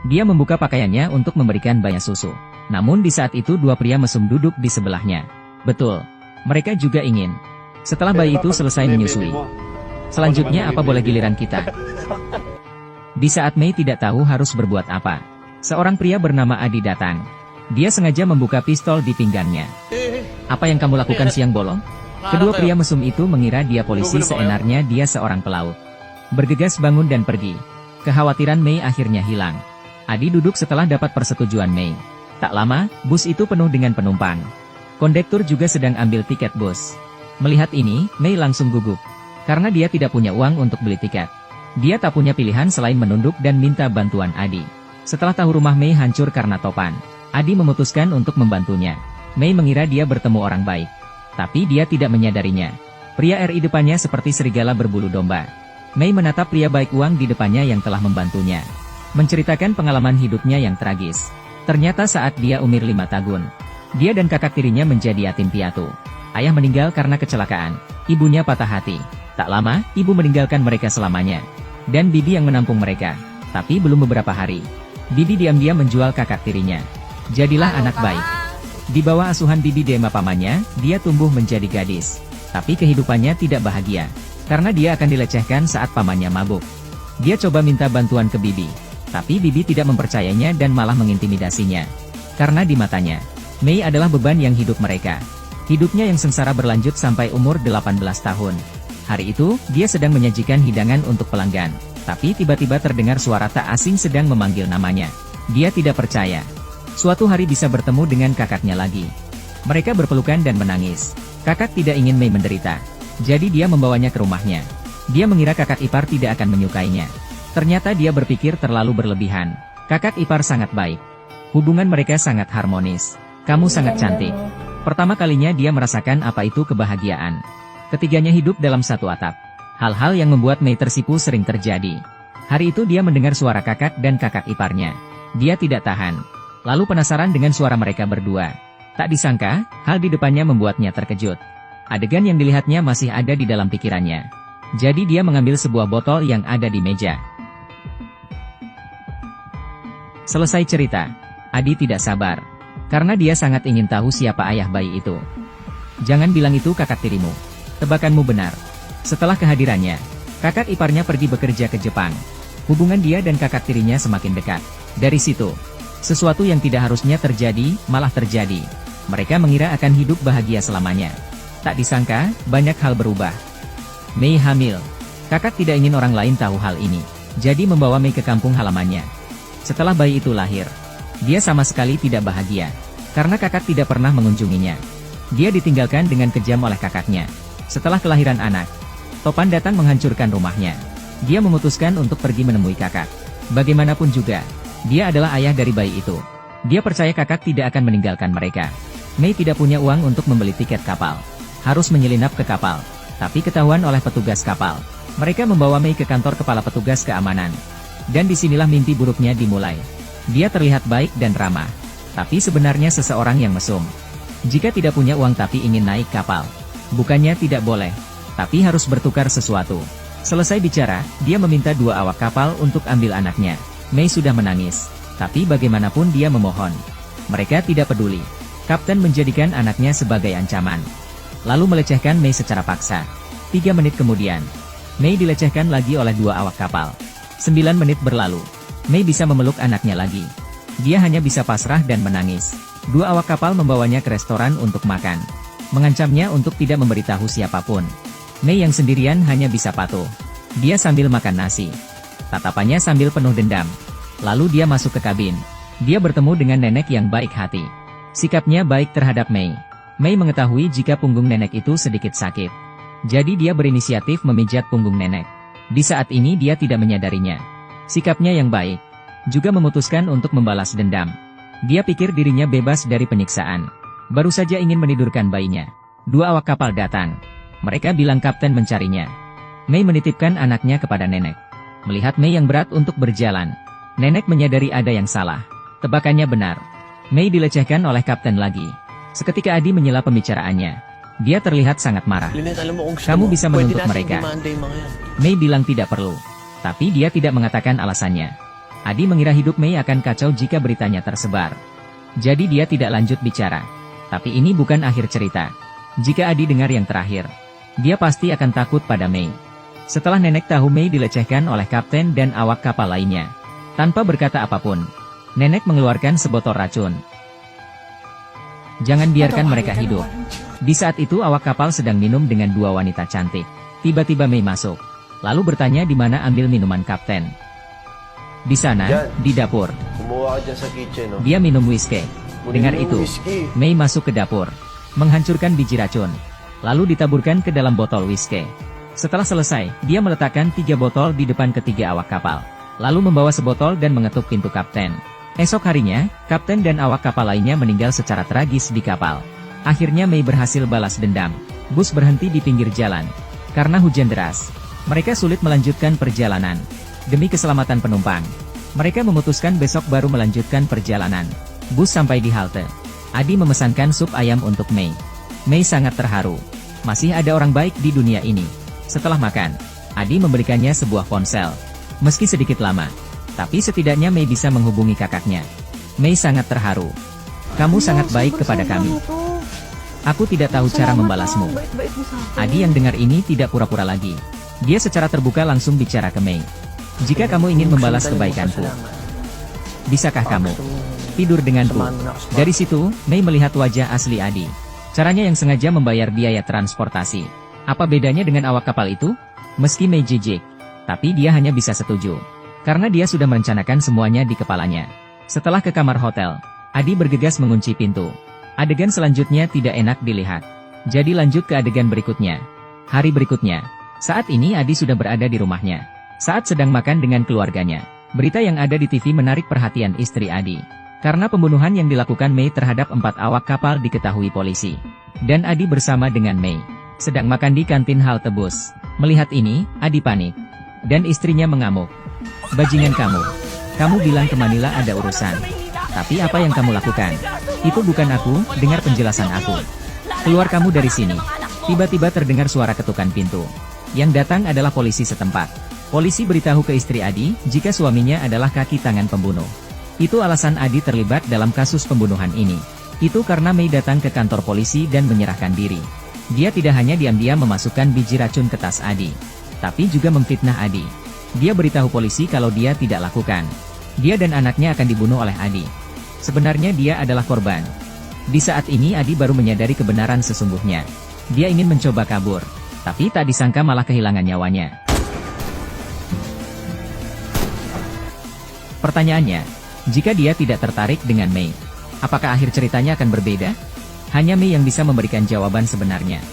Dia membuka pakaiannya untuk memberikan bayi susu. Namun di saat itu dua pria mesum duduk di sebelahnya. Betul, mereka juga ingin. Setelah bayi itu selesai menyusui, selanjutnya apa boleh giliran kita? Di saat Mei tidak tahu harus berbuat apa, seorang pria bernama Adi datang. Dia sengaja membuka pistol di pinggangnya. Apa yang kamu lakukan siang bolong? Kedua pria mesum itu mengira dia polisi, seenarnya dia seorang pelaut. Bergegas bangun dan pergi. Kekhawatiran Mei akhirnya hilang. Adi duduk setelah dapat persetujuan Mei. Tak lama, bus itu penuh dengan penumpang. Kondektur juga sedang ambil tiket bus. Melihat ini, Mei langsung gugup. Karena dia tidak punya uang untuk beli tiket. Dia tak punya pilihan selain menunduk dan minta bantuan Adi. Setelah tahu rumah Mei hancur karena topan, Adi memutuskan untuk membantunya. Mei mengira dia bertemu orang baik. Tapi dia tidak menyadarinya. Pria RI depannya seperti serigala berbulu domba. Mei menatap pria baik uang di depannya yang telah membantunya. Menceritakan pengalaman hidupnya yang tragis. Ternyata saat dia umur 5 tahun, dia dan kakak tirinya menjadi yatim piatu. Ayah meninggal karena kecelakaan, ibunya patah hati. Tak lama, ibu meninggalkan mereka selamanya. Dan bibi yang menampung mereka. Tapi belum beberapa hari, bibi diam-diam menjual kakak tirinya. Jadilah anak baik. Di bawah asuhan bibi Dema pamannya, dia tumbuh menjadi gadis. Tapi kehidupannya tidak bahagia. Karena dia akan dilecehkan saat pamannya mabuk. Dia coba minta bantuan ke bibi. Tapi bibi tidak mempercayainya dan malah mengintimidasinya. Karena di matanya, Mei adalah beban yang hidup mereka. Hidupnya yang sengsara berlanjut sampai umur 18 tahun. Hari itu, dia sedang menyajikan hidangan untuk pelanggan. Tapi tiba-tiba terdengar suara tak asing sedang memanggil namanya. Dia tidak percaya. Suatu hari bisa bertemu dengan kakaknya lagi. Mereka berpelukan dan menangis. Kakak tidak ingin Mei menderita. Jadi dia membawanya ke rumahnya. Dia mengira kakak ipar tidak akan menyukainya. Ternyata dia berpikir terlalu berlebihan. Kakak ipar sangat baik. Hubungan mereka sangat harmonis. Kamu sangat cantik. Pertama kalinya dia merasakan apa itu kebahagiaan. Ketiganya hidup dalam satu atap. Hal-hal yang membuat Mei tersipu sering terjadi. Hari itu dia mendengar suara kakak dan kakak iparnya. Dia tidak tahan. Lalu penasaran dengan suara mereka berdua. Tak disangka, hal di depannya membuatnya terkejut. Adegan yang dilihatnya masih ada di dalam pikirannya. Jadi dia mengambil sebuah botol yang ada di meja. Selesai cerita, Adi tidak sabar. Karena dia sangat ingin tahu siapa ayah bayi itu. Jangan bilang itu kakak tirimu. Tebakanmu benar. Setelah kehadirannya, kakak iparnya pergi bekerja ke Jepang. Hubungan dia dan kakak tirinya semakin dekat. Dari situ, sesuatu yang tidak harusnya terjadi, malah terjadi. Mereka mengira akan hidup bahagia selamanya. Tak disangka, banyak hal berubah. Mei hamil. Kakak tidak ingin orang lain tahu hal ini. Jadi membawa Mei ke kampung halamannya. Setelah bayi itu lahir, dia sama sekali tidak bahagia. Karena kakak tidak pernah mengunjunginya. Dia ditinggalkan dengan kejam oleh kakaknya. Setelah kelahiran anak, Topan datang menghancurkan rumahnya. Dia memutuskan untuk pergi menemui kakak. Bagaimanapun juga, dia adalah ayah dari bayi itu. Dia percaya kakak tidak akan meninggalkan mereka. Mei tidak punya uang untuk membeli tiket kapal. Harus menyelinap ke kapal. Tapi ketahuan oleh petugas kapal. Mereka membawa Mei ke kantor kepala petugas keamanan. Dan disinilah mimpi buruknya dimulai. Dia terlihat baik dan ramah. Tapi sebenarnya seseorang yang mesum. Jika tidak punya uang tapi ingin naik kapal, bukannya tidak boleh, tapi harus bertukar sesuatu. Selesai bicara, dia meminta dua awak kapal untuk ambil anaknya. Mei sudah menangis. Tapi bagaimanapun dia memohon. Mereka tidak peduli. Kapten menjadikan anaknya sebagai ancaman. Lalu melecehkan Mei secara paksa. 3 menit kemudian, Mei dilecehkan lagi oleh dua awak kapal. 9 menit berlalu. Mei bisa memeluk anaknya lagi. Dia hanya bisa pasrah dan menangis. Dua awak kapal membawanya ke restoran untuk makan. Mengancamnya untuk tidak memberitahu siapapun. Mei yang sendirian hanya bisa patuh. Dia sambil makan nasi. Tatapannya sambil penuh dendam. Lalu dia masuk ke kabin. Dia bertemu dengan nenek yang baik hati. Sikapnya baik terhadap Mei. Mei mengetahui jika punggung nenek itu sedikit sakit. Jadi dia berinisiatif memijat punggung nenek. Di saat ini dia tidak menyadarinya. Sikapnya yang baik juga memutuskan untuk membalas dendam. Dia pikir dirinya bebas dari penyiksaan. Baru saja ingin menidurkan bayinya. Dua awak kapal datang. Mereka bilang kapten mencarinya. Mei menitipkan anaknya kepada nenek. Melihat Mei yang berat untuk berjalan, nenek menyadari ada yang salah. Tebakannya benar. Mei dilecehkan oleh kapten lagi. Seketika Adi menyela pembicaraannya. Dia terlihat sangat marah. Kamu bisa menuntut mereka. Mei bilang tidak perlu. Tapi dia tidak mengatakan alasannya. Adi mengira hidup Mei akan kacau jika beritanya tersebar. Jadi dia tidak lanjut bicara. Tapi ini bukan akhir cerita. Jika Adi dengar yang terakhir, dia pasti akan takut pada Mei. Setelah nenek tahu Mei dilecehkan oleh kapten dan awak kapal lainnya, tanpa berkata apapun, nenek mengeluarkan sebotol racun. Jangan biarkan mereka hidup. Di saat itu awak kapal sedang minum dengan dua wanita cantik. Tiba-tiba Mei masuk, lalu bertanya di mana ambil minuman kapten. Di sana, di dapur. Dia minum whisky. Dengar itu, Mei masuk ke dapur, menghancurkan biji racun, lalu ditaburkan ke dalam botol whisky. Setelah selesai, dia meletakkan 3 botol di depan ketiga awak kapal, lalu membawa sebotol dan mengetuk pintu kapten. Esok harinya, kapten dan awak kapal lainnya meninggal secara tragis di kapal. Akhirnya Mei berhasil balas dendam. Bus berhenti di pinggir jalan. Karena hujan deras, mereka sulit melanjutkan perjalanan. Demi keselamatan penumpang, mereka memutuskan besok baru melanjutkan perjalanan. Bus sampai di halte. Adi memesankan sup ayam untuk Mei. Mei sangat terharu. Masih ada orang baik di dunia ini. Setelah makan, Adi memberikannya sebuah ponsel. Meski sedikit lama, tapi setidaknya Mei bisa menghubungi kakaknya. Mei sangat terharu. Kamu sangat baik kepada kami. Aku tidak tahu cara membalasmu. Adi yang dengar ini tidak pura-pura lagi. Dia secara terbuka langsung bicara ke Mei. Jika kamu ingin membalas kebaikanku, bisakah kamu tidur denganku? Dari situ, Mei melihat wajah asli Adi. Caranya yang sengaja membayar biaya transportasi. Apa bedanya dengan awak kapal itu? Meski Mei jijik, tapi dia hanya bisa setuju. Karena dia sudah merencanakan semuanya di kepalanya. Setelah ke kamar hotel, Adi bergegas mengunci pintu. Adegan selanjutnya tidak enak dilihat. Jadi lanjut ke adegan berikutnya. Hari berikutnya, saat ini Adi sudah berada di rumahnya. Saat sedang makan dengan keluarganya, berita yang ada di TV menarik perhatian istri Adi. Karena pembunuhan yang dilakukan Mei terhadap 4 awak kapal diketahui polisi. Dan Adi bersama dengan Mei sedang makan di kantin halte bus. Melihat ini, Adi panik. Dan istrinya mengamuk. Bajingan kamu bilang ke Manila ada urusan. Tapi apa yang kamu lakukan? Itu bukan aku, dengar penjelasan aku. Keluar kamu dari sini. Tiba-tiba terdengar suara ketukan pintu. Yang datang adalah polisi setempat. Polisi beritahu ke istri Adi, jika suaminya adalah kaki tangan pembunuh. Itu alasan Adi terlibat dalam kasus pembunuhan ini. Itu karena Mei datang ke kantor polisi dan menyerahkan diri. Dia tidak hanya diam-diam memasukkan biji racun ke tas Adi, tapi juga memfitnah Adi. Dia beritahu polisi kalau dia tidak lakukan. Dia dan anaknya akan dibunuh oleh Adi. Sebenarnya dia adalah korban. Di saat ini Adi baru menyadari kebenaran sesungguhnya. Dia ingin mencoba kabur, tapi tak disangka malah kehilangan nyawanya. Pertanyaannya, jika dia tidak tertarik dengan Mei, apakah akhir ceritanya akan berbeda? Hanya Mei yang bisa memberikan jawaban sebenarnya.